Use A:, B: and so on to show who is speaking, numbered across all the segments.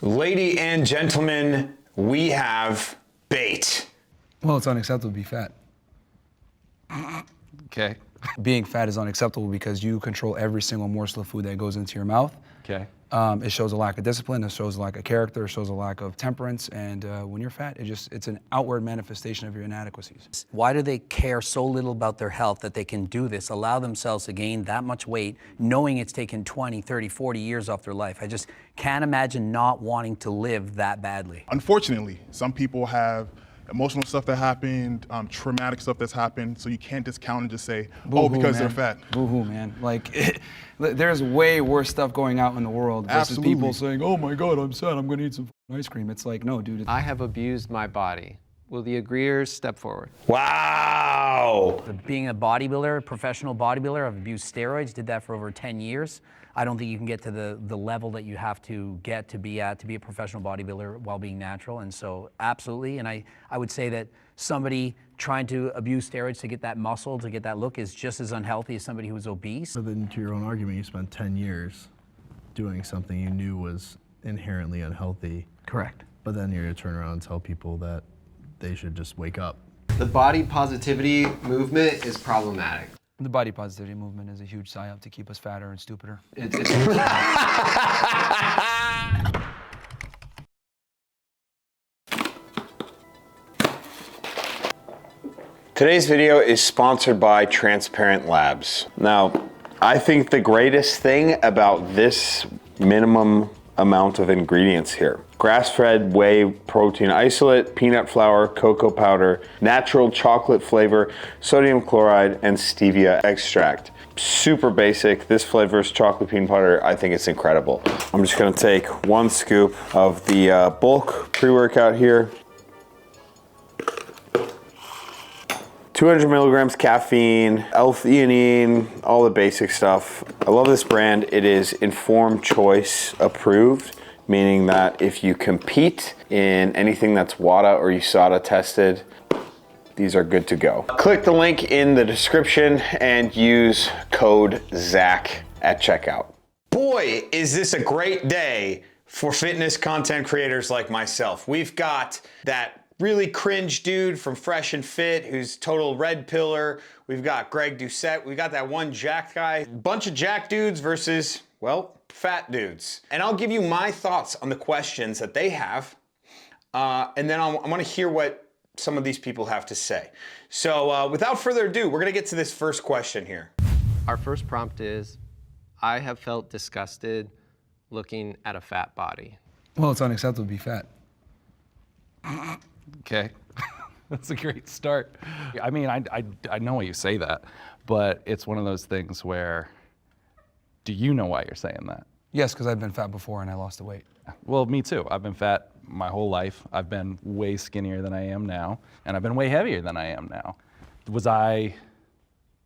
A: Lady and gentlemen, we have bait.
B: Well, it's unacceptable to be fat.
C: Okay.
B: Being fat is unacceptable because you control every single morsel of food that goes into your mouth.
C: Okay.
B: It shows a lack of discipline, it shows a lack of character, it shows a lack of temperance, and when you're fat, it's an outward manifestation of your inadequacies.
D: Why do they care so little about their health that they can do this, allow themselves to gain that much weight, knowing it's taken 20, 30, 40 years off their life? I just can't imagine not wanting to live that badly.
E: Unfortunately, some people have emotional stuff that happened, traumatic stuff that's happened, so you can't discount and just say, oh, because they're fat.
B: Boo-hoo, man. Like, there's way worse stuff going out in the world versus
E: Absolutely.
B: people saying, oh my God, I'm sad, I'm gonna eat some ice cream. It's like, no, dude.
F: I have abused my body. Will the agreeers step forward?
A: Wow.
D: Being a bodybuilder, a professional bodybuilder, I've abused steroids, did that for over 10 years. I don't think you can get to the level that you have to get to be at to be a professional bodybuilder while being natural. And so absolutely, and I would say that somebody trying to abuse steroids to get that muscle, to get that look is just as unhealthy as somebody who's obese.
G: But then to your own argument, you spent 10 years doing something you knew was inherently unhealthy.
D: Correct.
G: But then you're gonna turn around and tell people that they should just wake up.
F: The body positivity movement is problematic.
B: The body positivity movement is a huge psyop to keep us fatter and stupider.
A: Today's video is sponsored by Transparent Labs. Now, I think the greatest thing about this minimum amount of ingredients here: grass-fed whey protein isolate, peanut flour, cocoa powder, natural chocolate flavor, sodium chloride, and stevia extract. Super basic. This flavor is chocolate peanut butter. I think it's incredible. I'm just gonna take 1 scoop of the bulk pre-workout here. 200 milligrams caffeine, L-theanine, all the basic stuff. I love this brand. It is Informed Choice approved, meaning that if you compete in anything that's WADA or USADA tested, these are good to go. Click the link in the description and use code Zack at checkout. Boy, is this a great day for fitness content creators like myself. We've got that really cringe dude from Fresh and Fit who's total red pillar. We've got Greg Doucette. We got that one jacked guy. Bunch of jacked dudes versus, well, fat dudes. And I'll give you my thoughts on the questions that they have. And then I want to hear what some of these people have to say. So without further ado, we're gonna get to this first question here.
F: Our first prompt is, I have felt disgusted looking at a fat body.
B: Well, it's unacceptable to be fat.
C: Okay. That's a great start. I mean, I know why you say that, but it's one of those things where, do you know why you're saying that?
B: Yes, because I've been fat before and I lost the weight.
C: Well, me too. I've been fat my whole life. I've been way skinnier than I am now, and I've been way heavier than I am now. Was I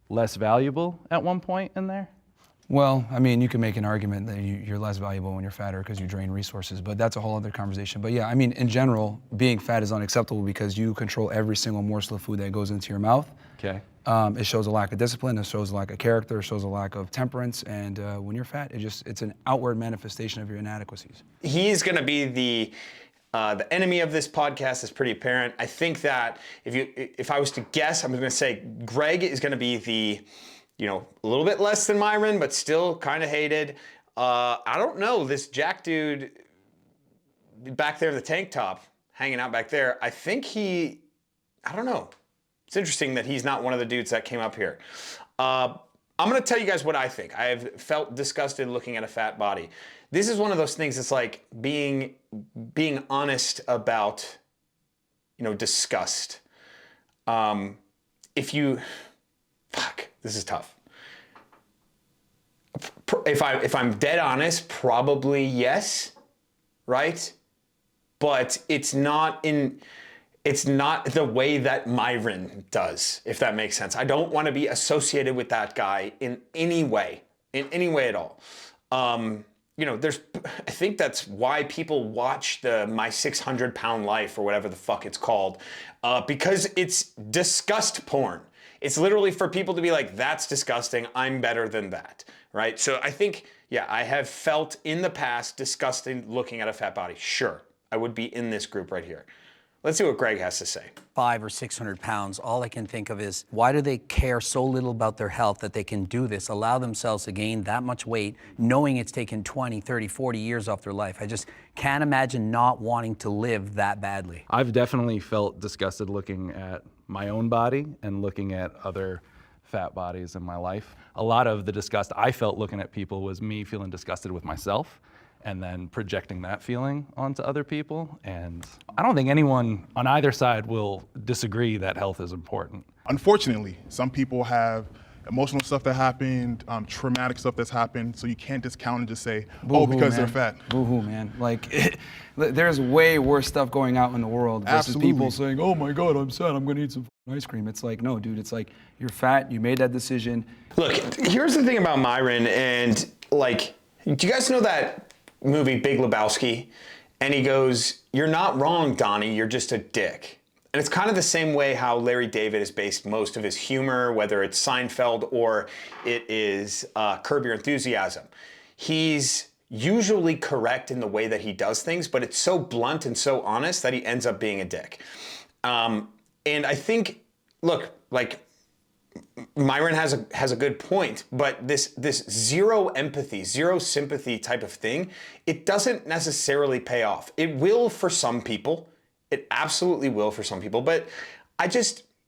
C: less valuable at one point in there?
B: Well, I mean, you can make an argument that you're less valuable when you're fatter because you drain resources, but that's a whole other conversation. But yeah, I mean, in general, being fat is unacceptable because you control every single morsel of food that goes into your mouth.
C: Okay.
B: It shows a lack of discipline, it shows a lack of character, it shows a lack of temperance, and when you're fat, it's an outward manifestation of your inadequacies.
A: He's gonna be the enemy of this podcast. Is pretty apparent. I think that if I was to guess, I'm gonna say Greg is gonna be the, a little bit less than Myron, but still kind of hated. I don't know, this Jack dude back there in the tank top, hanging out back there, I think I don't know. It's interesting that he's not one of the dudes that came up here. I'm gonna tell you guys what I think. I have felt disgusted looking at a fat body. This is one of those things that's like being honest about, disgust. This is tough. If I'm dead honest, probably yes, right? But it's not the way that Myron does, if that makes sense. I don't want to be associated with that guy in any way at all. I think that's why people watch My 600 Pound Life or whatever the fuck it's called, because it's disgust porn. It's literally for people to be like, that's disgusting, I'm better than that, right? So I think, Yeah, I have felt in the past disgusted looking at a fat body. Sure, I would be in this group right here. Let's see what Greg has to say.
D: 500 or 600 pounds, all I can think of is, why do they care so little about their health that they can do this, allow themselves to gain that much weight, knowing it's taken 20, 30, 40 years off their life? I just can't imagine not wanting to live that badly.
C: I've definitely felt disgusted looking at my own body and looking at other fat bodies in my life. A lot of the disgust I felt looking at people was me feeling disgusted with myself and then projecting that feeling onto other people. And I don't think anyone on either side will disagree that health is important.
E: Unfortunately, some people have emotional stuff that happened, traumatic stuff that's happened, so you can't discount and just say, oh, because they're fat.
B: Boo-hoo, man. Like, there's way worse stuff going out in the world versus people saying, oh my God, I'm sad, I'm gonna eat some ice cream. It's like, no, dude, it's like, you're fat, you made that decision.
A: Look, here's the thing about Myron, and like, do you guys know that movie Big Lebowski? And he goes, you're not wrong, Donnie, you're just a dick. And it's kind of the same way how Larry David has based most of his humor, whether it's Seinfeld or it is Curb Your Enthusiasm. He's usually correct in the way that he does things, but it's so blunt and so honest that he ends up being a dick. And I think, look, like, Myron has a good point, but this zero empathy, zero sympathy type of thing, it doesn't necessarily pay off. It will for some people. It absolutely will for some people, but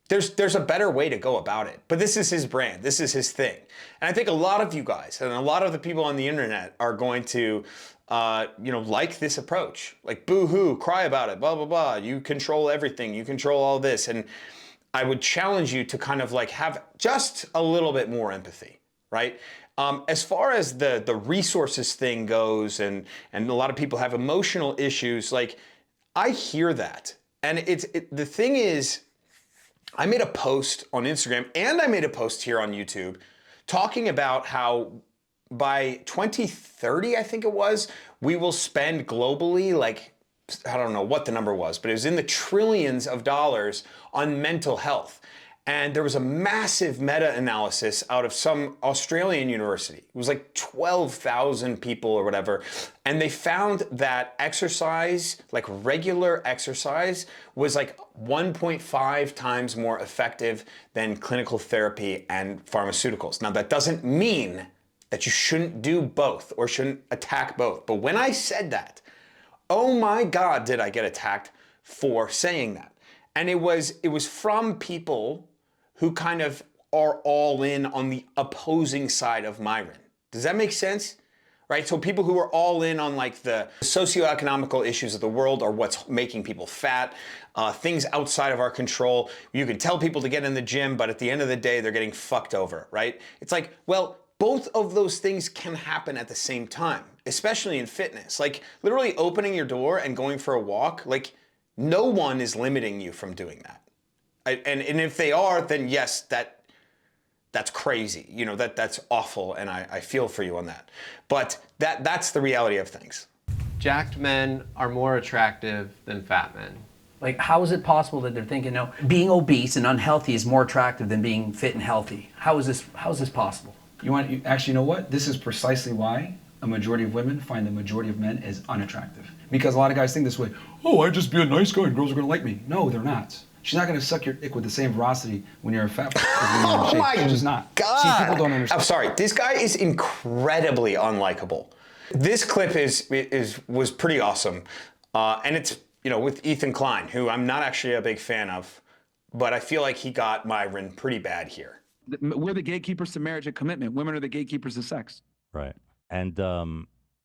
A: there's a better way to go about it. But this is his brand. This is his thing. And I think a lot of you guys and a lot of the people on the internet are going to like this approach. Like, boo-hoo, cry about it, blah, blah, blah. You control everything. You control all this. And I would challenge you to kind of like have just a little bit more empathy, right? As far as the resources thing goes, and a lot of people have emotional issues, like, I hear that. And the thing is, I made a post on Instagram and I made a post here on YouTube talking about how by 2030, I think it was, we will spend globally, like, I don't know what the number was, but it was in the trillions of dollars on mental health. And there was a massive meta-analysis out of some Australian university. It was like 12,000 people or whatever. And they found that exercise, like regular exercise, was like 1.5 times more effective than clinical therapy and pharmaceuticals. Now, that doesn't mean that you shouldn't do both or shouldn't attack both. But when I said that, oh my God, did I get attacked for saying that. And it was from people who kind of are all in on the opposing side of Myron. Does that make sense? Right? So people who are all in on like the socioeconomical issues of the world, or what's making people fat, things outside of our control. You can tell people to get in the gym, but at the end of the day, they're getting fucked over, right? It's like, well, both of those things can happen at the same time, especially in fitness. Like literally opening your door and going for a walk, like no one is limiting you from doing that. And if they are, then yes, that's crazy. You know, that's awful, and I feel for you on that. But that's the reality of things.
F: Jacked men are more attractive than fat men.
D: Like, how is it possible that they're thinking, no, being obese and unhealthy is more attractive than being fit and healthy? How is this possible?
B: Actually, you know what? This is precisely why a majority of women find the majority of men as unattractive. Because a lot of guys think this way, oh, I just be a nice guy and girls are gonna like me. No, they're not. She's not gonna suck your dick with the same veracity when you're a fat person.
A: Oh my
B: She's just not.
A: God.
B: See, people don't understand.
A: I'm sorry, this guy is incredibly unlikable. This clip was pretty awesome. And it's, with Ethan Klein, who I'm not actually a big fan of, but I feel like he got Myron pretty bad here.
H: We're the gatekeepers to marriage and commitment. Women are the gatekeepers to sex.
I: Right. And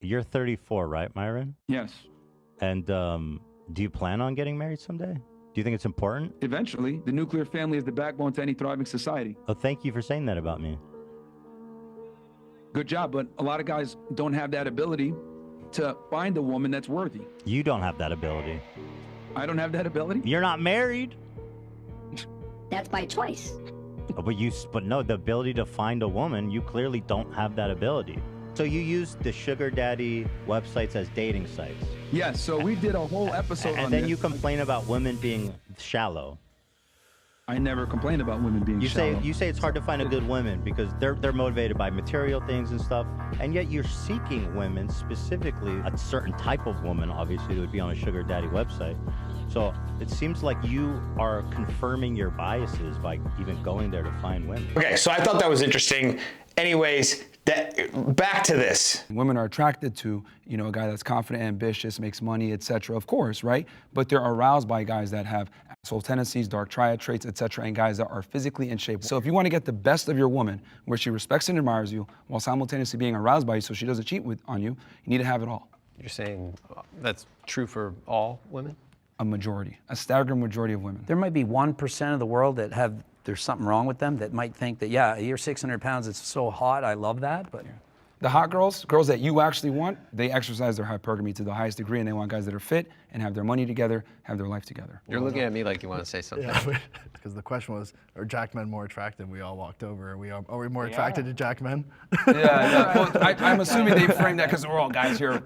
I: you're 34, right, Myron?
H: Yes.
I: And do you plan on getting married someday? Do you think it's important?
H: Eventually. The nuclear family is the backbone to any thriving society.
I: Oh, thank you for saying that about me.
H: Good job, but a lot of guys don't have that ability to find a woman that's worthy.
I: You don't have that ability.
H: I don't have that ability?
I: You're not married.
J: That's by choice.
I: Oh, but no, the ability to find a woman, you clearly don't have that ability. So you use the sugar daddy websites as dating sites.
H: Yes, so we did a whole episode on this.
I: And then you complain about women being shallow.
H: I never complained about women being shallow.
I: You say it's hard to find a good woman because they're motivated by material things and stuff, and yet you're seeking women, specifically a certain type of woman, obviously, that would be on a sugar daddy website. So it seems like you are confirming your biases by even going there to find women.
A: Okay, so I thought that was interesting. Anyways, back to this.
B: Women are attracted to, a guy that's confident, ambitious, makes money, etc. Of course, right? But they're aroused by guys that have asshole tendencies, dark triad traits, etc., and guys that are physically in shape. So if you want to get the best of your woman, where she respects and admires you, while simultaneously being aroused by you, so she doesn't cheat on you, you need to have it all.
F: You're saying that's true for all women?
B: A majority, a staggering majority of women.
D: There might be 1% of the world that there's something wrong with them that might think that, yeah, you're 600 pounds, it's so hot, I love that, but.
B: The hot girls that you actually want, they exercise their hypergamy to the highest degree, and they want guys that are fit and have their money together, have their life together.
F: You're looking at me like you want to say something.
G: Yeah, because the question was, are Jack men more attractive? We all walked over. Are we more attracted to Jack men?
B: Well, I'm assuming they framed that because we're all guys here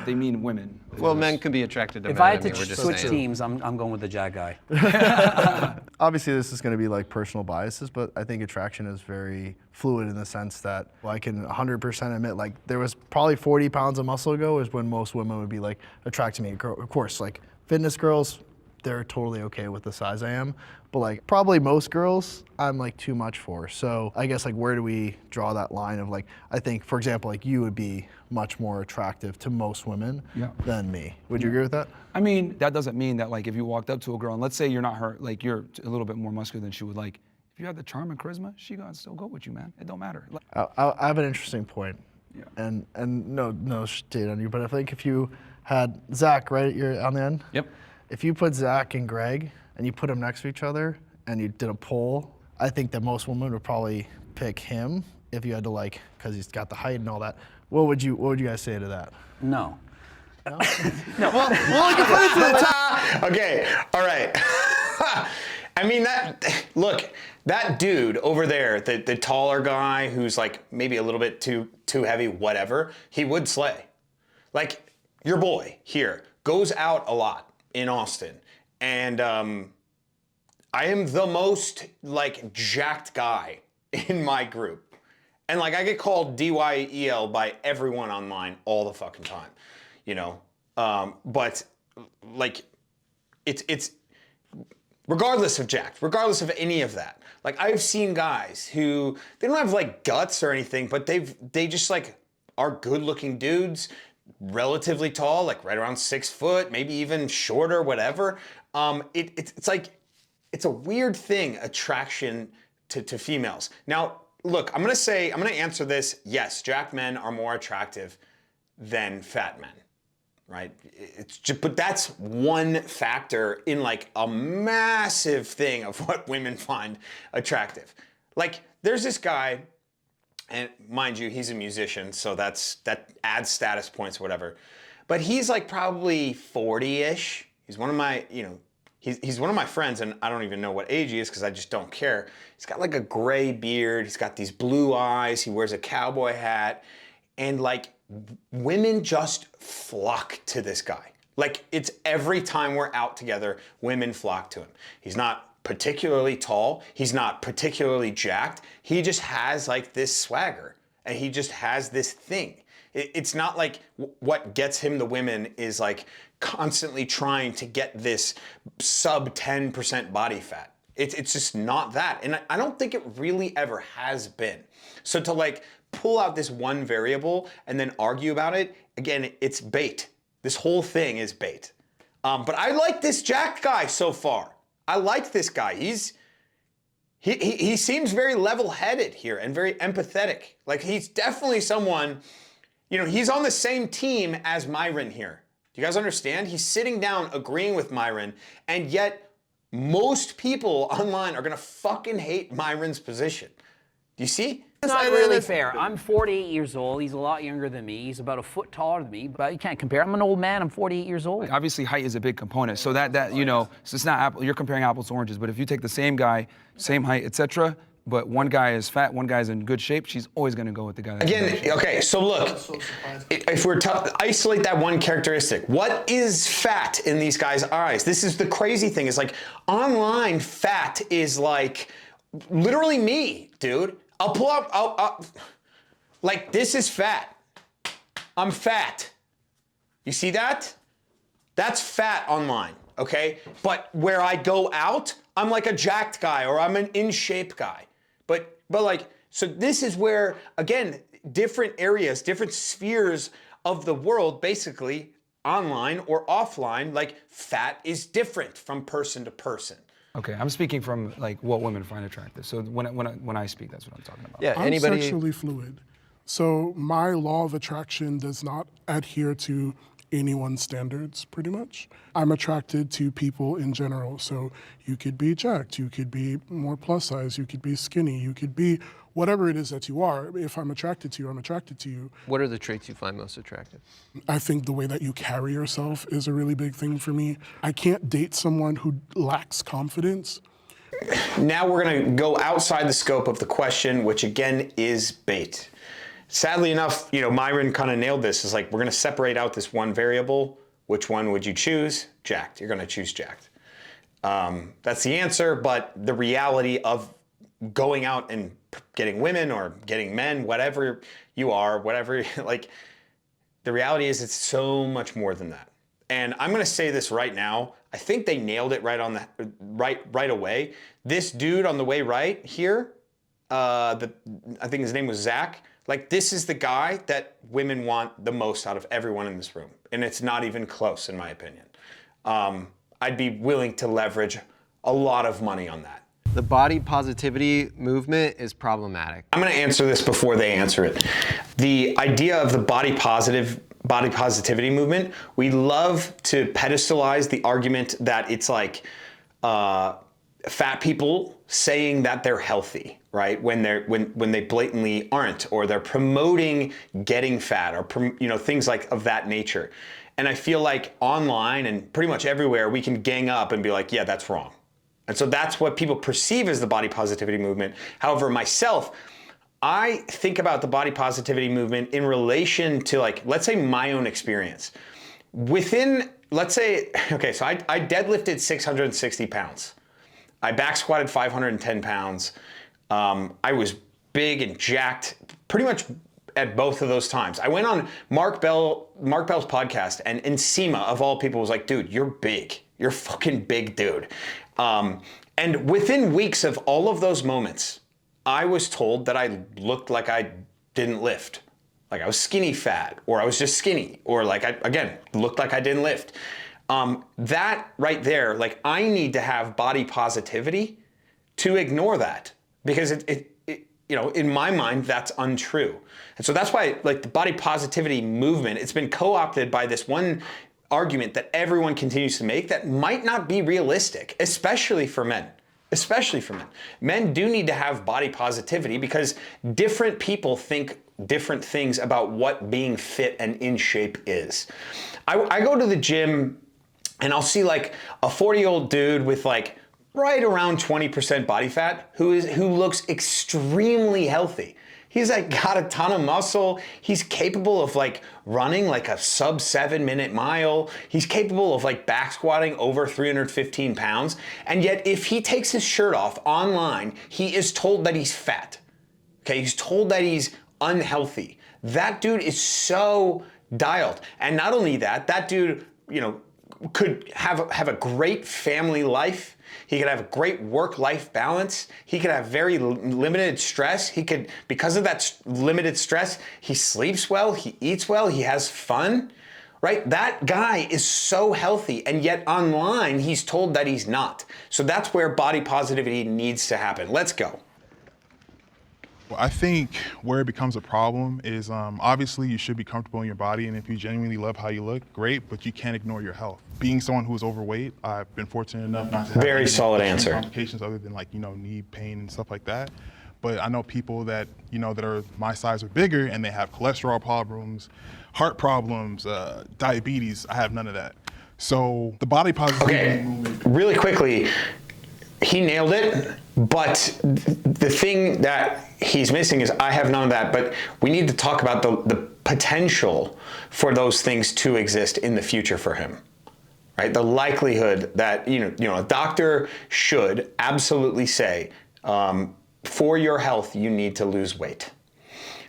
B: they mean women.
F: Well, men can be attracted to men.
D: If I had to
F: we're just
D: switch
F: saying.
D: teams, I'm going with the Jack guy.
G: Obviously, this is going to be like personal biases, but I think attraction is very fluid in the sense that I can 100% admit, like, there was probably 40 pounds of muscle ago is when most women would be like attracted to me. Of course, like fitness girls, they're totally okay with the size I am, but like probably most girls I'm like too much for. So I guess like where do we draw that line of like, I think for example, like you would be much more attractive to most women than me. Would you agree with that?
B: I mean, that doesn't mean that like if you walked up to a girl and let's say you're not her, like you're a little bit more muscular than she would like, if you have the charm and charisma, she gonna still go with you, man. It don't matter.
G: I have an interesting point. Yeah. And no shade on you, but I think if you had Zack right on the end.
C: Yep.
G: If you put Zack and Greg and you put them next to each other and you did a poll, I think that most women would probably pick him if you had to like, because he's got the height and all that. What would you guys say to that?
D: No.
G: No.
A: Well, you can put it to the top. Okay. All right. I mean that dude over there, the taller guy who's like maybe a little bit too heavy, whatever, he would slay. Like your boy here goes out a lot in Austin, and I am the most like jacked guy in my group, and like I get called DYEL by everyone online all the fucking time, but like it's regardless of jacked, regardless of any of that. Like I've seen guys who they don't have like guts or anything, but they just like are good looking dudes, relatively tall, like right around 6 foot, maybe even shorter, whatever. It's like, it's a weird thing, attraction to females. Now, look, I'm gonna answer this, yes, jacked men are more attractive than fat men, right? But that's one factor in like a massive thing of what women find attractive. Like, there's this guy, and mind you, he's a musician, so that adds status points or whatever. But he's like probably 40-ish. He's one of my, he's one of my friends, and I don't even know what age he is because I just don't care. He's got like a gray beard. He's got these blue eyes. He wears a cowboy hat. And like women just flock to this guy. Like it's every time we're out together, women flock to him. He's not particularly tall. He's not particularly jacked. He just has like this swagger, and he just has this thing. It's not like what gets him the women is like constantly trying to get this sub 10% body fat. It's just not that. And I don't think it really ever has been. So to like pull out this one variable and then argue about it, again, it's bait. This whole thing is bait. But I like this jacked guy so far. I like this guy. He seems very level-headed here and very empathetic. Like he's definitely someone, he's on the same team as Myron here. Do you guys understand? He's sitting down agreeing with Myron, and yet most people online are gonna fucking hate Myron's position. Do you see?
D: It's not really fair. I'm 48 years old. He's a lot younger than me. He's about a foot taller than me, but you can't compare. I'm an old man. I'm 48 years old.
B: Obviously, height is a big component. So so it's not you're comparing apples to oranges. But if you take the same guy, same height, etc., But one guy is fat, one guy's in good shape, she's always gonna go with the guy that's in good shape.
K: Again, okay, so look, if we're isolate that one characteristic, what is fat in these guys' eyes? This is the crazy thing, is like online fat is like literally me, dude. I'll pull up, like this is fat. I'm fat. You see that? That's fat online, okay? But where I go out, I'm like a jacked guy or I'm an in shape guy. But like, so this is where, again, different areas, different spheres of the world, basically online or offline, like fat is different from person to person.
B: Okay, I'm speaking from like what women find attractive. So when I speak, that's what I'm talking about.
F: Yeah,
L: I'm
F: anybody.
L: sexually fluid. So my law of attraction does not adhere to anyone's standards, pretty much. I'm attracted to people in general. So you could be jacked, you could be more plus size, you could be skinny, you could be whatever it is that you are. If I'm attracted to you, I'm attracted to you.
F: What are the traits you find most attractive?
L: I think the way that you carry yourself is a really big thing for me. I can't date someone who lacks confidence.
K: Now we're gonna go outside the scope of the question, which again is bait. Sadly enough, you know, Myron kind of nailed this. Is like, we're gonna separate out this one variable. Which one would you choose? Jacked. You're gonna choose jacked. That's the answer, but the reality of going out and getting women or getting men, whatever you are, whatever, like, the reality is it's so much more than that. And I'm gonna say this right now. I think they nailed it right on the right away. This dude on the way right here, I think his name was Zack. Like, this is the guy that women want the most out of everyone in this room. And it's not even close, in my opinion. I'd be willing to leverage a lot of money on that.
F: The body positivity movement is problematic.
K: I'm gonna answer this before they answer it. The idea of the body positivity movement, we love to pedestalize the argument that it's like fat people saying that they're healthy, right? When they blatantly aren't, or they're promoting getting fat, or you know, things like of that nature. And I feel like online and pretty much everywhere we can gang up and be like, yeah, that's wrong. And so that's what people perceive as the body positivity movement. However, myself, I think about the body positivity movement in relation to, like, let's say my own experience. Within, let's say, okay, so I deadlifted 660 pounds. I back squatted 510 pounds. I was big and jacked pretty much at both of those times. I went on Mark Bell's podcast, and Nsima, of all people, was like, dude, you're big. You're a fucking big dude. And within weeks of all of those moments, I was told that I looked like I didn't lift. Like I was skinny fat, or I was just skinny, or like I, again, looked like I didn't lift. That right there, like, I need to have body positivity to ignore that, because it you know, in my mind, that's untrue. And so that's why, like, the body positivity movement, it's been co-opted by this one argument that everyone continues to make that might not be realistic, especially for men. Especially for men. Men do need to have body positivity because different people think different things about what being fit and in shape is. I go to the gym and I'll see like a 40-year-old dude with like right around 20% body fat who looks extremely healthy. He's like got a ton of muscle. He's capable of like running like a sub 7-minute mile. He's capable of like back squatting over 315 pounds. And yet if he takes his shirt off online, he is told that he's fat. Okay, he's told that he's unhealthy. That dude is so dialed. And not only that, that dude, you know, could have a great family life. He could have a great work-life balance. He could have very limited stress. He could, because of that limited stress, he sleeps well, he eats well, he has fun, right? That guy is so healthy, and yet online, he's told that he's not. So that's where body positivity needs to happen. Let's go.
E: Well, I think where it becomes a problem is obviously you should be comfortable in your body, and if you genuinely love how you look, great, but you can't ignore your health. Being someone who is overweight, I've been fortunate enough not to have
K: very solid answer.
E: Complications other than like, you know, knee pain and stuff like that. But I know people that, you know, that are my size or bigger and they have cholesterol problems, heart problems, diabetes. I have none of that. So the body positivity movement.
K: Really quickly, he nailed it, but the thing that he's missing is I have none of that, but we need to talk about the potential for those things to exist in the future for him, right? The likelihood that, a doctor should absolutely say, for your health, you need to lose weight.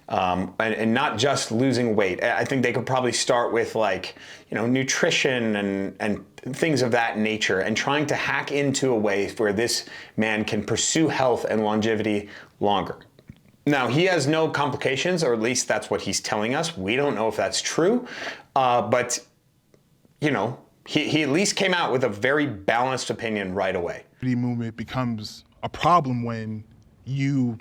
K: And not just losing weight. I think they could probably start with nutrition and things of that nature, and trying to hack into a way where this man can pursue health and longevity longer. Now, he has no complications, or at least that's what he's telling us. We don't know if that's true, but he at least came out with a very balanced opinion right away.
E: The movement becomes a problem when you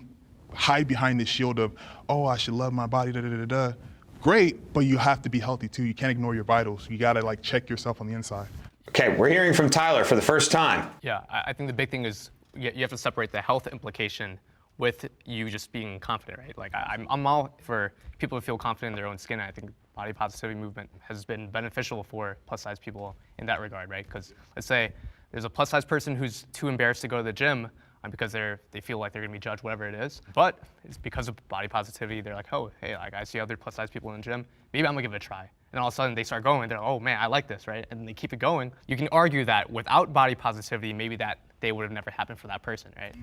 E: hide behind the shield of, oh, I should love my body, da-da-da-da. Great, but you have to be healthy too. You can't ignore your vitals. You gotta check yourself on the inside.
K: Okay, we're hearing from Tyler for the first time.
M: Yeah, I think the big thing is you have to separate the health implication with you just being confident, right? I'm all for people to feel confident in their own skin. I think body positivity movement has been beneficial for plus size people in that regard, right? Because let's say there's a plus size person who's too embarrassed to go to the gym because they feel like they're gonna be judged, whatever it is. But it's because of body positivity, they're like, oh, hey, I see other plus size people in the gym, maybe I'm gonna give it a try. And all of a sudden they start going, they're like, oh man, I like this, right? And they keep it going. You can argue that without body positivity, maybe that day would have never happened for that person, right?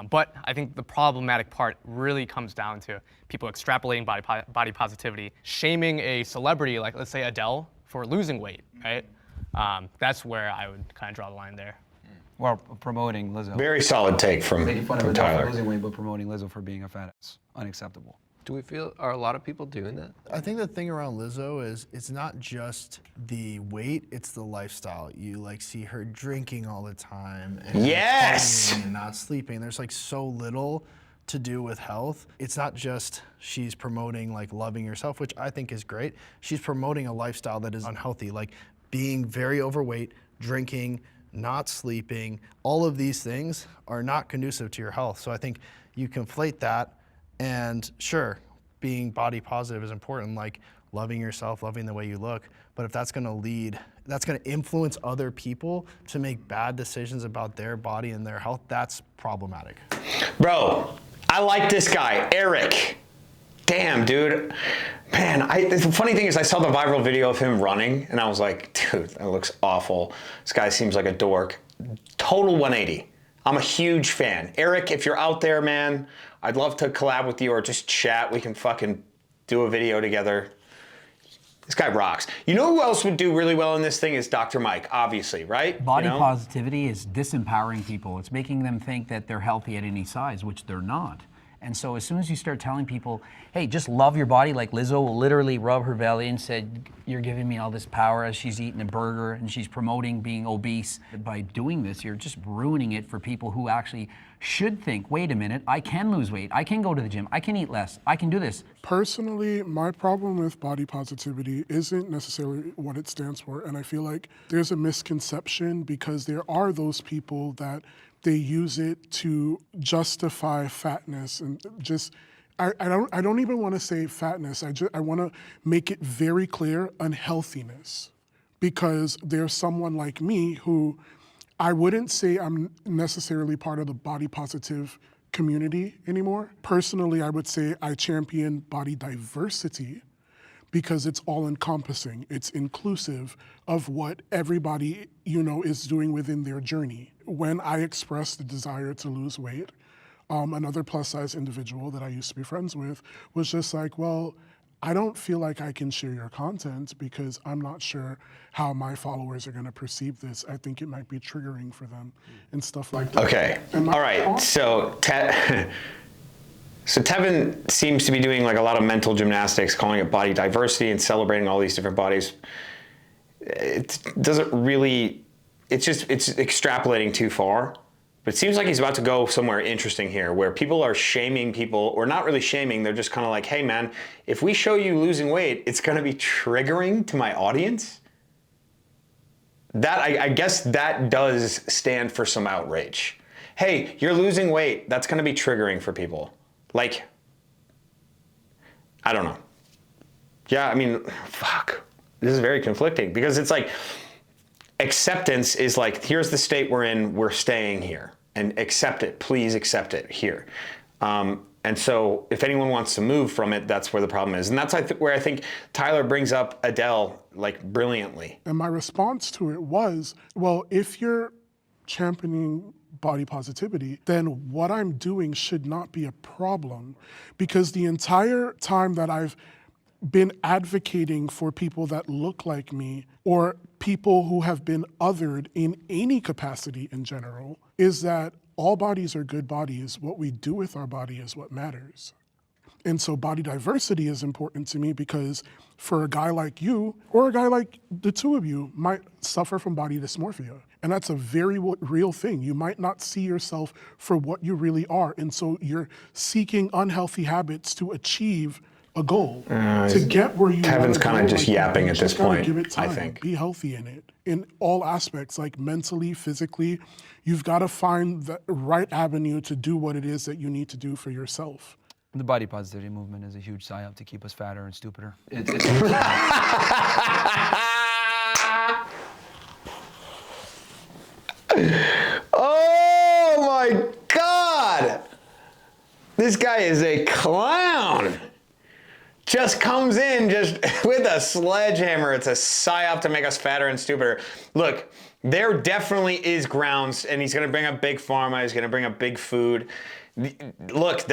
M: But I think the problematic part really comes down to people extrapolating body positivity, shaming a celebrity, like let's say Adele, for losing weight, right? That's where I would kind of draw the line there.
B: Well, promoting Lizzo.
K: Very solid take from
B: Making fun of Adele
K: Tyler.
B: for losing weight, but promoting Lizzo for being a fat ass. Unacceptable.
F: Are a lot of people doing that?
G: I think the thing around Lizzo is it's not just the weight, it's the lifestyle. You see her drinking all the time. And
K: yes!
G: And not sleeping. There's so little to do with health. It's not just she's promoting loving yourself, which I think is great. She's promoting a lifestyle that is unhealthy, being very overweight, drinking, not sleeping. All of these things are not conducive to your health. So I think you conflate that. And sure, being body positive is important, loving yourself, loving the way you look. But if that's gonna influence other people to make bad decisions about their body and their health, that's problematic.
K: Bro, I like this guy, Eric. Damn, dude. Man, the funny thing is I saw the viral video of him running and I was like, dude, that looks awful. This guy seems like a dork. Total 180. I'm a huge fan. Eric, if you're out there, man, I'd love to collab with you or just chat. We can fucking do a video together. This guy rocks. You know who else would do really well in this thing is Dr. Mike, obviously, right?
D: Body positivity is disempowering people. It's making them think that they're healthy at any size, which they're not. And so as soon as you start telling people, hey, just love your body, like Lizzo will literally rub her belly and said, you're giving me all this power as she's eating a burger and she's promoting being obese. By doing this, you're just ruining it for people who actually should think, wait a minute, I can lose weight, I can go to the gym, I can eat less, I can do this.
L: Personally, my problem with body positivity isn't necessarily what it stands for, and I feel like there's a misconception because there are those people that they use it to justify fatness and just, I don't even want to say fatness. I want to make it very clear, unhealthiness, because there's someone like me who I wouldn't say I'm necessarily part of the body positive community anymore. Personally, I would say I champion body diversity because it's all encompassing. It's inclusive of what everybody, is doing within their journey. When I expressed the desire to lose weight, another plus size individual that I used to be friends with was just like, well, I don't feel like I can share your content because I'm not sure how my followers are gonna perceive this. I think it might be triggering for them and stuff like that.
K: Okay, all right, so Tevin seems to be doing a lot of mental gymnastics, calling it body diversity and celebrating all these different bodies. It doesn't really, it's extrapolating too far. But it seems like he's about to go somewhere interesting here where people are shaming people, or not really shaming, they're just kind of like, hey man, if we show you losing weight, it's gonna be triggering to my audience. That, I guess that does stand for some outrage. Hey, you're losing weight, that's gonna be triggering for people. I don't know. Yeah, I mean, fuck. This is very conflicting because it's acceptance is here's the state we're in, we're staying here. and accept it. Please accept it here. And so if anyone wants to move from it, that's where the problem is. And that's where I think Tyler brings up Adele like brilliantly.
L: And my response to it was, well, if you're championing body positivity, then what I'm doing should not be a problem, because the entire time that I've been advocating for people that look like me or people who have been othered in any capacity in general is that all bodies are good bodies. What we do with our body is what matters. And so body diversity is important to me because for a guy like you, or a guy like the two of you, might suffer from body dysmorphia. And that's a very real thing. You might not see yourself for what you really are. And so you're seeking unhealthy habits to achieve a goal, to get where you want to go.
K: Kevin's kind of just yapping at this point,
L: give it time.
K: I think.
L: Be healthy in it, in all aspects, like mentally, physically. You've got to find the right avenue to do what it is that you need to do for yourself.
B: The body positivity movement is a huge psyop to keep us fatter and stupider.
K: Oh my God! This guy is a clown. Just comes in just with a sledgehammer. It's a psyop to make us fatter and stupider. Look, there definitely is grounds, and he's gonna bring up big pharma, he's gonna bring up big food. Look,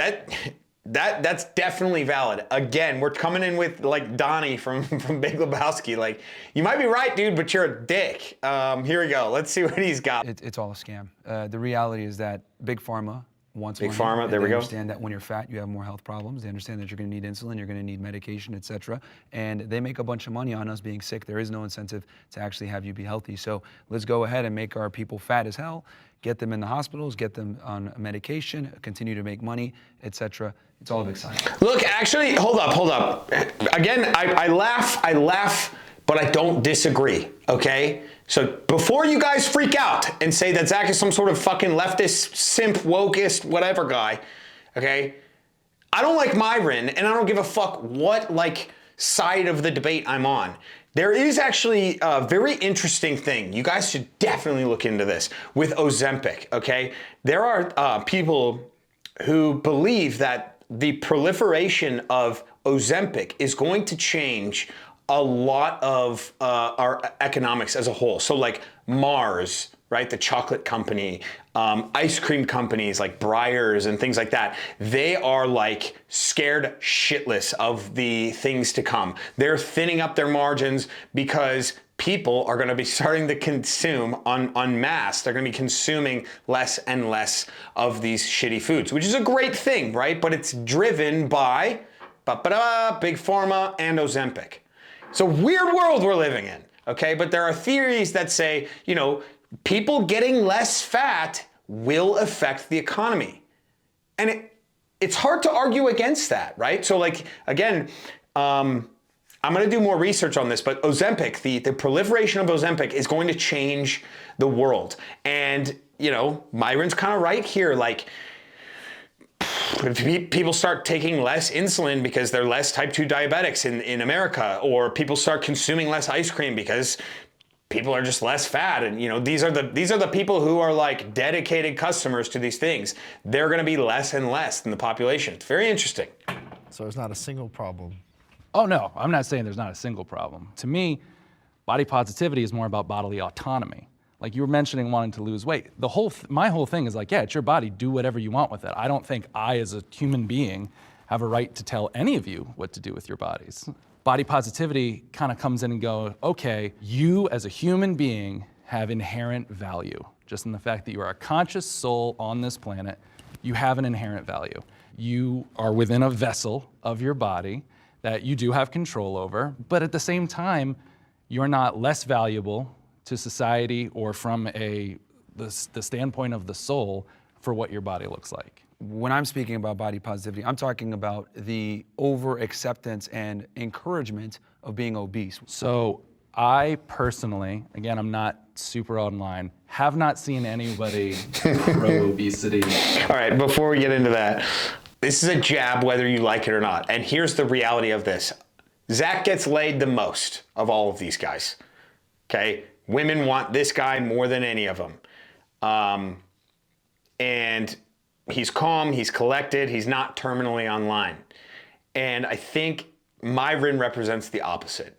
K: that's definitely valid. Again, we're coming in with like Donnie from Big Lebowski. Like, you might be right, dude, but you're a dick. Here we go. Let's see what he's got.
B: It's all a scam. The reality is that Big Pharma wants
K: Big
B: money,
K: Pharma,
B: and
K: there we
B: they
K: go.
B: understand that when you're fat, you have more health problems. They understand that you're going to need insulin, you're going to need medication, etc. And they make a bunch of money on us being sick. There is no incentive to actually have you be healthy. So let's go ahead and make our people fat as hell, get them in the hospitals, get them on medication, continue to make money, etc. It's all a big sign.
K: Look, actually, hold up. Again, I laugh, but I don't disagree, okay? So before you guys freak out and say that Zack is some sort of fucking leftist, simp, wokeist, whatever guy, okay? I don't like Myron, and I don't give a fuck what, like, side of the debate I'm on. There is actually a very interesting thing. You guys should definitely look into this with Ozempic, okay? There are people who believe that the proliferation of Ozempic is going to change a lot of our economics as a whole. So like Mars, right, the chocolate company, ice cream companies like Breyers and things like that, they are like scared shitless of the things to come. They're thinning up their margins because people are gonna be starting to consume en masse. They're gonna be consuming less and less of these shitty foods, which is a great thing, right? But it's driven by Big Pharma and Ozempic. It's a weird world we're living in, okay? But there are theories that say, you know, people getting less fat will affect the economy. And it's hard to argue against that, right? So like, again, I'm gonna do more research on this, but Ozempic, the proliferation of Ozempic is going to change the world. And, you know, Myron's kind of right here, like, if people start taking less insulin because they're less type 2 diabetics in America, or people start consuming less ice cream because people are just less fat, and you know, these are the people who are like dedicated customers to these things. They're going to be less and less in the population. It's very interesting.
G: So it's not a single problem.
C: Oh no, I'm not saying there's not a single problem. To me, body positivity is more about bodily autonomy. Like you were mentioning wanting to lose weight. My whole thing is like, yeah, it's your body, do whatever you want with it. I don't think I, as a human being, have a right to tell any of you what to do with your bodies. Body positivity kind of comes in and go, okay, you as a human being have inherent value. Just in the fact that you are a conscious soul on this planet, you have an inherent value. You are within a vessel of your body that you do have control over, but at the same time, you're not less valuable to society or from the standpoint of the soul for what your body looks like.
B: When I'm speaking about body positivity, I'm talking about the over-acceptance and encouragement of being obese.
C: So I personally, again, I'm not super online, have not seen anybody pro-obesity.
K: All right, before we get into that, this is a jab whether you like it or not. And here's the reality of this. Zack gets laid the most of all of these guys, okay? Women want this guy more than any of them. and he's calm, he's collected, he's not terminally online. And I think Myron represents the opposite.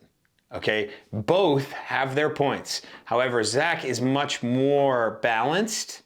K: Okay, both have their points. However, Zack is much more balanced,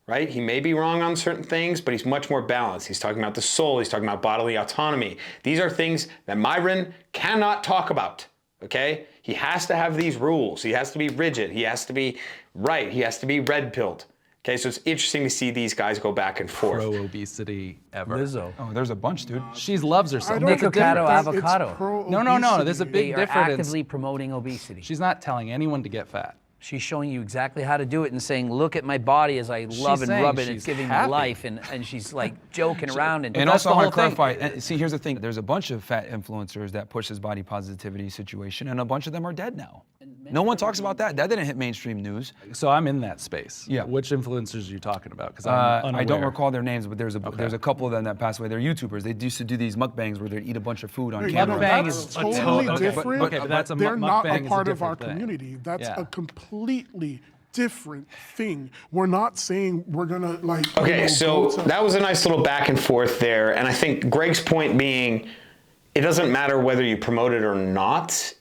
K: right? He may be wrong on certain things, but he's much more balanced. He's talking about the soul, he's talking about bodily autonomy. These are things that Myron cannot talk about, okay? He has to have these rules. He has to be rigid. He has to be right. He has to be red-pilled. Okay, so it's interesting to see these guys go back and forth.
C: Pro-obesity ever.
D: Lizzo.
B: Oh, there's a bunch, dude.
C: She loves herself.
L: don't
C: That's a
L: think
C: difference.
L: that it's
D: avocado.
C: No. There's a
L: pro-obesity.
C: big
D: They are
C: difference.
D: actively promoting obesity.
C: She's not telling anyone to get fat.
D: She's showing you exactly how to do it and saying, look at my body as I love and
C: saying
D: rub it. It's
C: she's
D: giving me
C: happy.
D: life. And she's like joking around. And
B: And
C: that's
B: also,
C: the
B: I want to
C: whole thing.
B: clarify. See, here's the thing. There's a bunch of fat influencers that push this body positivity situation, and a bunch of them are dead now. No one talks about that. That didn't hit mainstream news.
C: So I'm in that space.
B: Yeah.
C: Which influencers are you talking about? Because
B: I don't recall their names, but there's a couple of them that passed away. They're YouTubers. They used to do these mukbangs where they'd eat a bunch of food on camera.
C: Mukbang
L: That's
C: is a
L: totally
C: total-
L: different.
C: okay, but that's a
L: they're not
C: mukbang
L: a
C: is a
L: part of our
C: different thing.
L: community. That's
C: Yeah.
L: a completely different thing. We're not saying we're gonna like.
K: Okay, so that was a nice little back and forth there. And I think Greg's point being, it doesn't matter whether you promote it or not.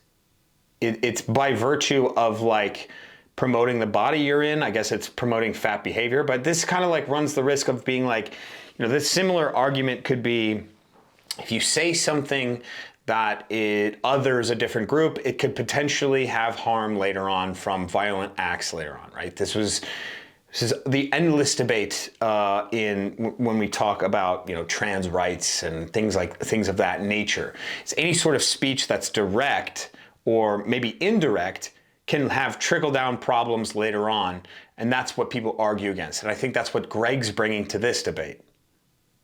K: It's by virtue of like promoting the body you're in. I guess it's promoting fat behavior, but this kind of like runs the risk of being like, this similar argument could be if you say something that it others a different group, it could potentially have harm later on from violent acts later on, right? This is the endless debate when we talk about trans rights and things of that nature. It's any sort of speech that's direct or maybe indirect can have trickle-down problems later on, and that's what people argue against. And I think that's what Greg's bringing to this debate.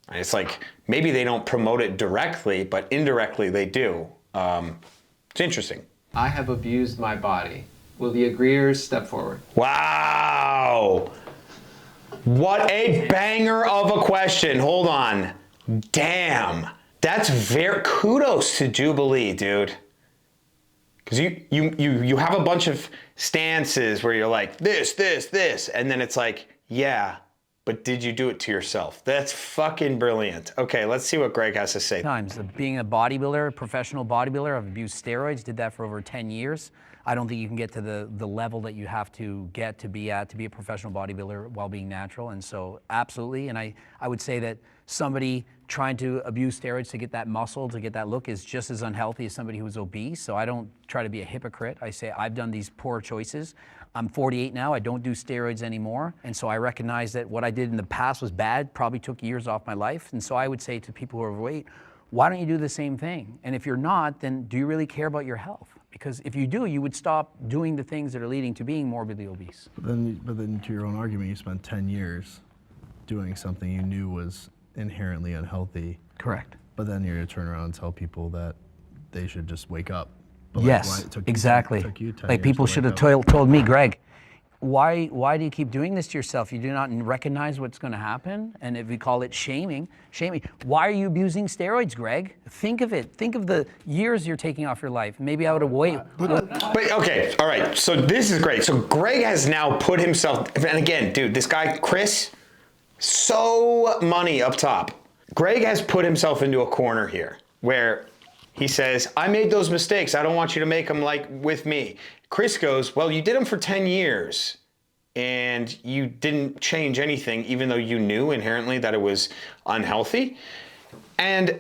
K: And it's like, maybe they don't promote it directly, but indirectly they do. It's interesting.
F: I have abused my body. Will the agreeers step forward?
K: Wow. What a banger of a question. Hold on. Damn. That's kudos to Jubilee, dude. Because you have a bunch of stances where you're like, this, and then it's like, yeah, but did you do it to yourself? That's fucking brilliant. Okay, let's see what Greg has to say.
D: Being a bodybuilder, professional bodybuilder, I've abused steroids, did that for over 10 years. I don't think you can get to the level that you have to get to be a professional bodybuilder while being natural. And so absolutely, and I would say that somebody trying to abuse steroids to get that muscle, to get that look is just as unhealthy as somebody who's obese. So I don't try to be a hypocrite. I say I've done these poor choices. I'm 48 now, I don't do steroids anymore. And so I recognize that what I did in the past was bad, probably took years off my life. And so I would say to people who are overweight, why don't you do the same thing? And if you're not, then do you really care about your health? Because if you do, you would stop doing the things that are leading to being morbidly obese.
G: But then to your own argument, you spent 10 years doing something you knew was inherently unhealthy.
D: Correct.
G: But then you're gonna turn around and tell people that they should just wake up. But
D: Yes, exactly.
G: It took you 10
D: like
G: years
D: people
G: to
D: should
G: wake
D: have
G: up.
D: told me, Greg, why do you keep doing this to yourself? You do not recognize what's going to happen, and if we call it shaming. Why are you abusing steroids, Greg? Think of it. Think of the years you're taking off your life. Maybe I would have waited.
K: But okay, all right. So this is great. So Greg has now put himself, and again, dude, this guy Chris, so money up top. Greg has put himself into a corner here where he says, I made those mistakes. I don't want you to make them like with me. Chris goes, well, you did them for 10 years and you didn't change anything, even though you knew inherently that it was unhealthy. And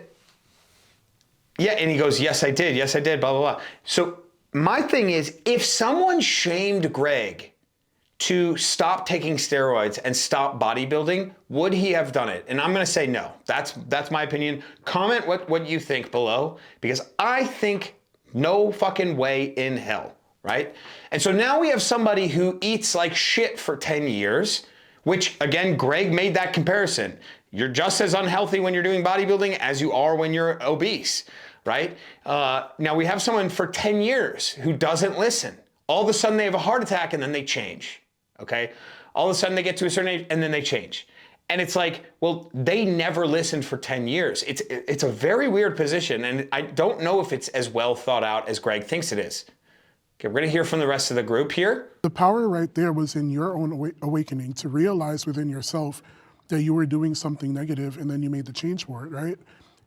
K: yeah, and he goes, yes, I did, blah, blah, blah. So my thing is, if someone shamed Greg to stop taking steroids and stop bodybuilding, would he have done it? And I'm gonna say no. That's my opinion. Comment what you think below, because I think no fucking way in hell, right? And so now we have somebody who eats like shit for 10 years, which again, Greg made that comparison. You're just as unhealthy when you're doing bodybuilding as you are when you're obese, right? Now we have someone for 10 years who doesn't listen. All of a sudden they have a heart attack and then they change. Okay, all of a sudden they get to a certain age and then they change. And it's like, well, they never listened for 10 years. It's a very weird position, and I don't know if it's as well thought out as Greg thinks it is. Okay, we're gonna hear from the rest of the group here.
L: The power right there was in your own awakening to realize within yourself that you were doing something negative and then you made the change for it, right?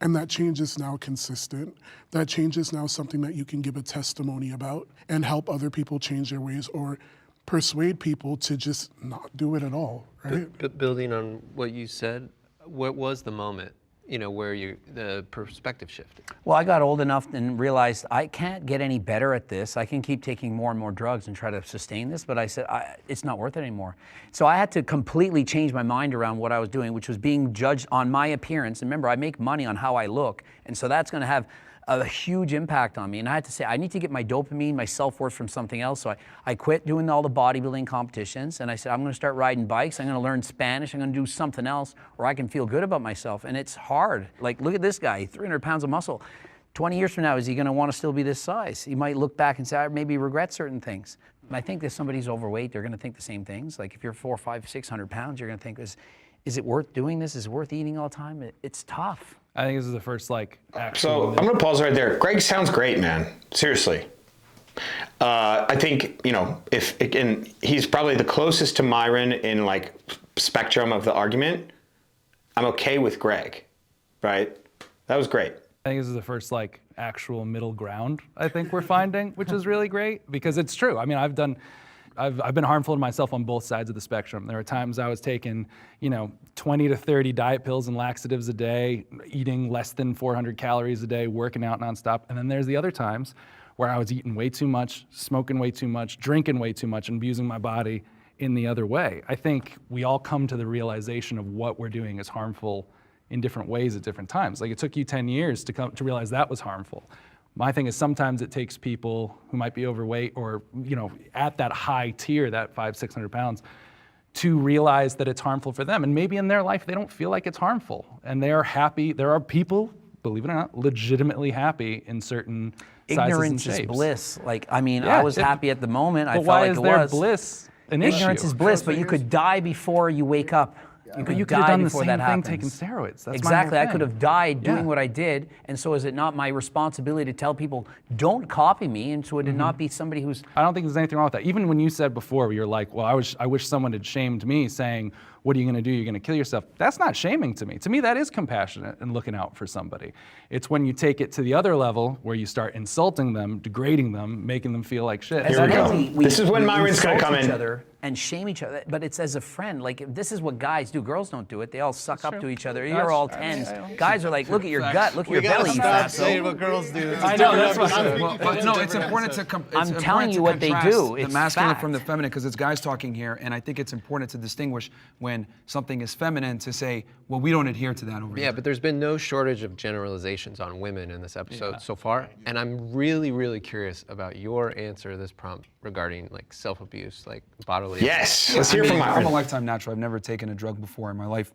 L: And that change is now consistent. That change is now something that you can give a testimony about and help other people change their ways or persuade people to just not do it at all, right?
F: But building on what you said, what was the moment, where the perspective shifted?
D: Well, I got old enough and realized I can't get any better at this. I can keep taking more and more drugs and try to sustain this, but I said, it's not worth it anymore. So I had to completely change my mind around what I was doing, which was being judged on my appearance. And remember, I make money on how I look, and so that's gonna have a huge impact on me. And I had to say, I need to get my dopamine, my self-worth from something else. So I quit doing all the bodybuilding competitions, and I said, I'm gonna start riding bikes, I'm gonna learn Spanish, I'm gonna do something else where I can feel good about myself. And it's hard. Like, look at this guy, 300 pounds of muscle. 20 years from now, is he gonna wanna still be this size? He might look back and say, I maybe regret certain things. And I think if somebody's overweight, they're gonna think the same things. Like if you're 400, 500, 600 pounds, you're gonna think, is it worth doing this? Is it worth eating all the time? It's tough.
C: I think this is the first actual.
K: So I'm gonna pause right there. Greg sounds great, man. Seriously. I think he's probably the closest to Myron in spectrum of the argument. I'm okay with Greg, right? That was great.
C: I think this is the first actual middle ground I think we're finding, which is really great because it's true. I mean, I've been harmful to myself on both sides of the spectrum. There were times I was taking, 20 to 30 diet pills and laxatives a day, eating less than 400 calories a day, working out nonstop. And then there's the other times where I was eating way too much, smoking way too much, drinking way too much, and abusing my body in the other way. I think we all come to the realization of what we're doing is harmful in different ways at different times. Like it took you 10 years to realize that was harmful. My thing is sometimes it takes people who might be overweight or, at that high tier, that 500, 600 pounds, to realize that it's harmful for them. And maybe in their life, they don't feel like it's harmful. And they are happy. There are people, believe it or not, legitimately happy in certain sizes and
D: Ignorance
C: shapes.
D: is bliss. I was happy at the moment. I felt like it was.
C: But why is there bliss an issue?
D: Ignorance is bliss, but you could die before you wake up.
C: But you could have done the same thing taking steroids. That's
D: exactly.
C: My
D: I could have died doing what I did, and so is it not my responsibility to tell people, don't copy me, and so it would not be somebody who's...
C: I don't think there's anything wrong with that. Even when you said before, you're like, well, I wish someone had shamed me saying, what are you gonna do? You're gonna kill yourself. That's not shaming to me. To me, that is compassionate and looking out for somebody. It's when you take it to the other level where you start insulting them, degrading them, making them feel like shit.
K: Here we go. This is when Myron's gonna come in.
D: And shame each other, but it's as a friend. Like, this is what guys do. Girls don't do it. They all suck up to each other. You're all tens. Guys are like, look at your gut, look at your belly. You
G: stop saying what girls do.
B: I know, that's what no, it's important to
D: I'm telling you what they do.
B: The masculine from the feminine, because it's guys talking here, and I think it's important to distinguish when something is feminine to say, well, we don't adhere to that over here.
F: Yeah, but there's been no shortage of generalizations on women in this episode so far, and I'm really, really curious about your answer to this prompt regarding self-abuse, bodily.
K: Yes, let's hear from Myron.
B: I'm a lifetime natural. I've never taken a drug before in my life.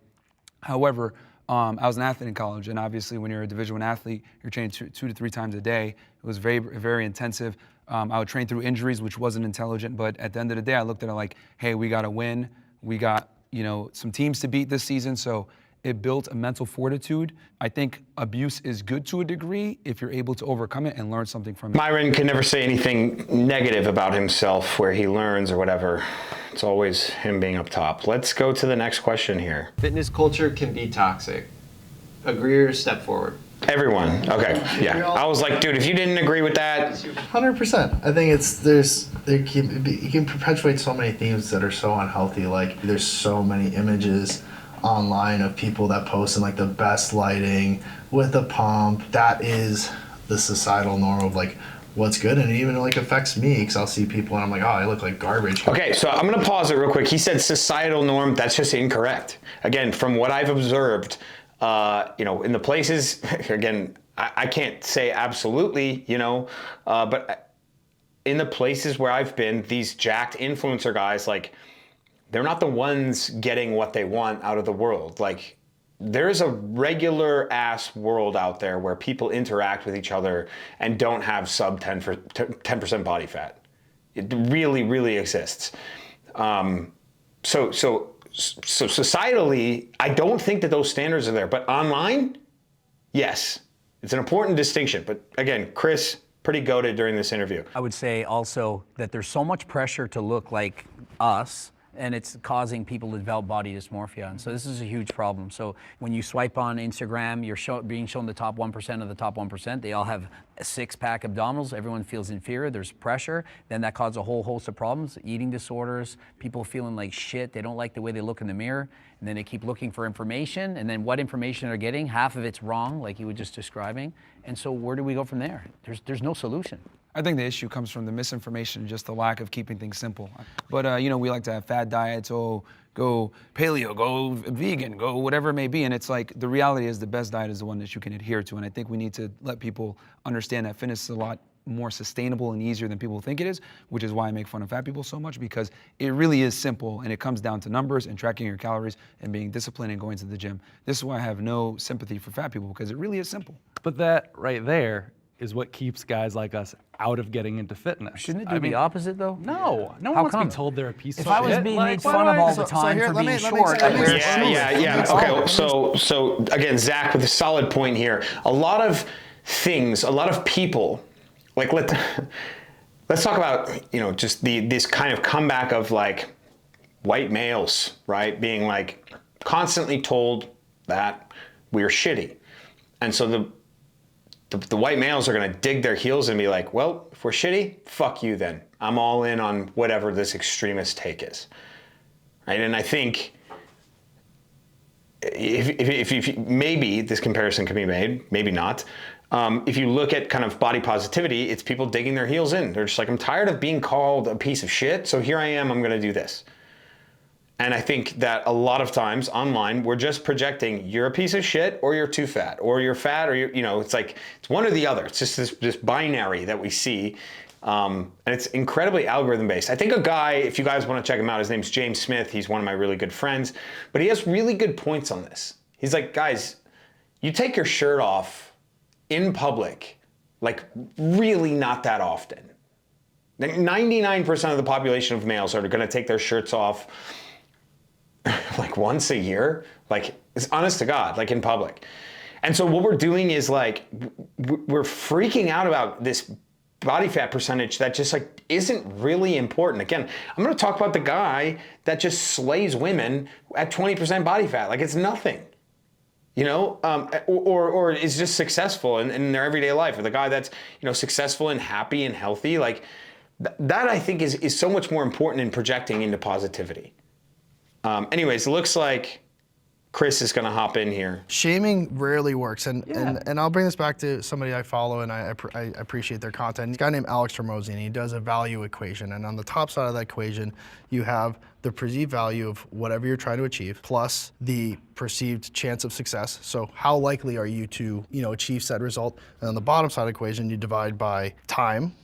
B: However, I was an athlete in college, and obviously when you're a Division I athlete, you're training two to three times a day. It was very, very intensive. I would train through injuries, which wasn't intelligent, but at the end of the day, I looked at it like, hey, we got to win. We got, some teams to beat this season, so it built a mental fortitude. I think abuse is good to a degree if you're able to overcome it and learn something from it.
K: Myron can never say anything negative about himself where he learns or whatever. It's always him being up top. Let's go to the next question here.
F: Fitness culture can be toxic. Agree or step forward?
K: Everyone. Okay. Yeah. I was like, dude, if you didn't agree with that.
G: 100%. I think you can perpetuate so many themes that are so unhealthy. Like there's so many images online of people that post in the best lighting with a pump. That is the societal norm of what's good, and it even affects me because I'll see people and I'm like, oh, I look like garbage.
K: Okay, so I'm gonna pause it real quick. He said societal norm. That's just incorrect. Again, from what I've observed, in the places, again, I can't say absolutely, but in the places where I've been, these jacked influencer guys, they're not the ones getting what they want out of the world. There's a regular ass world out there where people interact with each other and don't have sub 10% body fat. It really, really exists. So societally, I don't think that those standards are there, but online, yes, it's an important distinction. But again, Chris, pretty goated during this interview.
D: I would say also that there's so much pressure to look like us and it's causing people to develop body dysmorphia. And so this is a huge problem. So when you swipe on Instagram, you're being shown the top 1% of the top 1%. They all have a six-pack abdominals. Everyone feels inferior. There's pressure. Then that causes a whole host of problems, eating disorders, people feeling like shit. They don't like the way they look in the mirror. And then they keep looking for information. And then what information they're getting, half of it's wrong, like you were just describing. And so where do we go from there? There's no solution.
B: I think the issue comes from the misinformation, just the lack of keeping things simple. But, you know, we like to have fad diets, go paleo, go vegan, go whatever it may be. And it's like, the reality is the best diet is the one that you can adhere to. And I think we need to let people understand that fitness is a lot more sustainable and easier than people think it is, which is why I make fun of fat people so much, because it really is simple, and it comes down to numbers and tracking your calories and being disciplined and going to the gym. This is why I have no sympathy for fat people, because it really is simple.
C: But that right there is what keeps guys like us out of getting into fitness.
D: Shouldn't it do the opposite, though?
C: No, no one
D: How
C: wants to
D: come?
C: be told they're a piece of
D: If
C: shit.
D: I was being
C: Like,
D: made fun of all the time for being short, I'd wear
K: Yeah. Okay, so again, Zach with a solid point here. A lot of things, a lot of people, like let's talk about, you know, just this kind of comeback of like white males, right? Being like constantly told that we're shitty. And so the white males are going to dig their heels and be like, well, if we're shitty, fuck you then. I'm all in on whatever this extremist take is. Right? And I think if maybe this comparison can be made, maybe not. If you look at kind of body positivity, it's people digging their heels in. They're just like, I'm tired of being called a piece of shit, so here I am, I'm going to do this. And I think that a lot of times online, we're just projecting you're a piece of shit or you're too fat, or you're fat, or you're, you know, it's like, it's one or the other. It's just this binary that we see. And it's incredibly algorithm based. I think a guy, if you guys want to check him out, his name's James Smith. He's one of my really good friends, but he has really good points on this. He's like, guys, you take your shirt off in public, like really not that often. 99% of the population of males are going to take their shirts off like once a year, like it's honest to God, like in public. And so what we're doing is like, we're freaking out about this body fat percentage that just like isn't really important. Again, I'm going to talk about the guy that just slays women at 20% body fat. Like it's nothing, you know, or is just successful in their everyday life. Or the guy that's, you know, successful and happy and healthy. Like that I think is so much more important in projecting into positivity. Anyways, it looks like Chris is going to hop in here.
G: Shaming rarely works, and I'll bring this back to somebody I follow, and I appreciate their content. A guy named Alex Hormozi, and he does a value equation, and on the top side of that equation, you have the perceived value of whatever you're trying to achieve, plus the perceived chance of success. So how likely are you to, you know, achieve said result? And on the bottom side of the equation, you divide by time,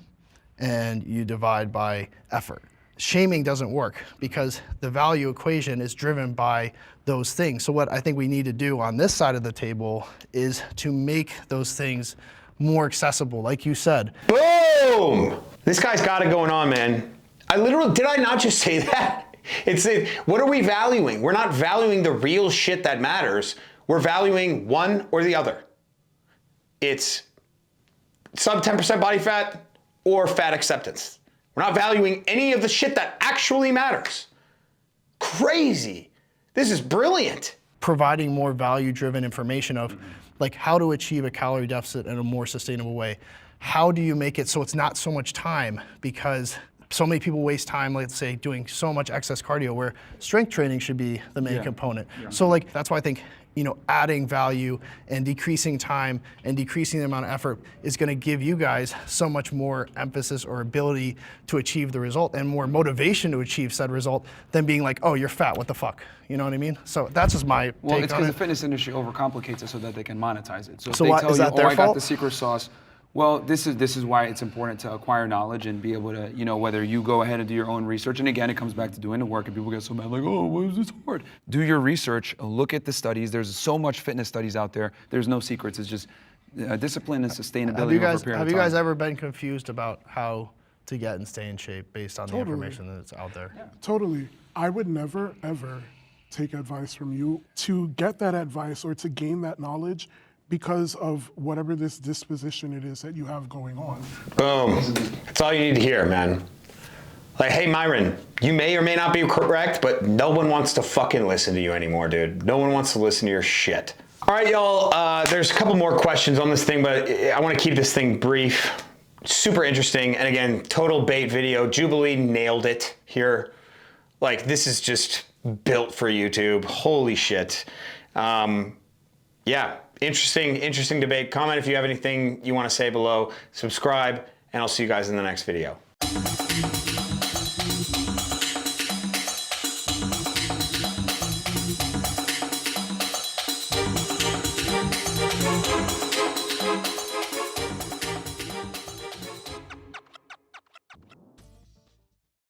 G: and you divide by effort. Shaming doesn't work because the value equation is driven by those things. So what I think we need to do on this side of the table is to make those things more accessible, like you said.
K: Boom! This guy's got it going on, man. Did I not just say that? What are we valuing? We're not valuing the real shit that matters. We're valuing one or the other. It's sub 10% body fat or fat acceptance. We're not valuing any of the shit that actually matters. Crazy. This is brilliant.
G: Providing more value-driven information of like how to achieve a calorie deficit in a more sustainable way. How do you make it so it's not so much time? Because so many people waste time, let's say, doing so much excess cardio where strength training should be the main component. So like that's why I think, you know, adding value and decreasing time and decreasing the amount of effort is going to give you guys so much more emphasis or ability to achieve the result and more motivation to achieve said result than being like, oh, you're fat, what the fuck? You know what I mean? So that's just my
B: Well,
G: take
B: it's
G: on
B: because
G: it.
B: the fitness industry overcomplicates it so that they can monetize it. So if
G: So
B: they
G: what,
B: tell
G: is
B: you,
G: that their
B: I got
G: fault?
B: the secret sauce. Well, this is why it's important to acquire knowledge and be able to, you know, whether you go ahead and do your own research. And again, it comes back to doing the work, and people get so mad, like, oh, why is this hard? Do your research, look at the studies. There's so much fitness studies out there. There's no secrets. It's just discipline and sustainability over a period of time.
G: Have you guys ever been confused about how to get and stay in shape based on the information that's out there?
L: Yeah. Totally. I would never, ever take advice from you. To get that advice or to gain that knowledge because of whatever this disposition it is that you have going on.
K: Boom. That's all you need to hear, man. Like, hey, Myron, you may or may not be correct, but no one wants to fucking listen to you anymore, dude. No one wants to listen to your shit. All right, y'all, there's a couple more questions on this thing, but I want to keep this thing brief. Super interesting, and again, total bait video. Jubilee nailed it here. Like, this is just built for YouTube. Holy shit. Yeah, interesting debate. Comment if you have anything you want to say below. Subscribe, and I'll see you guys in the next video.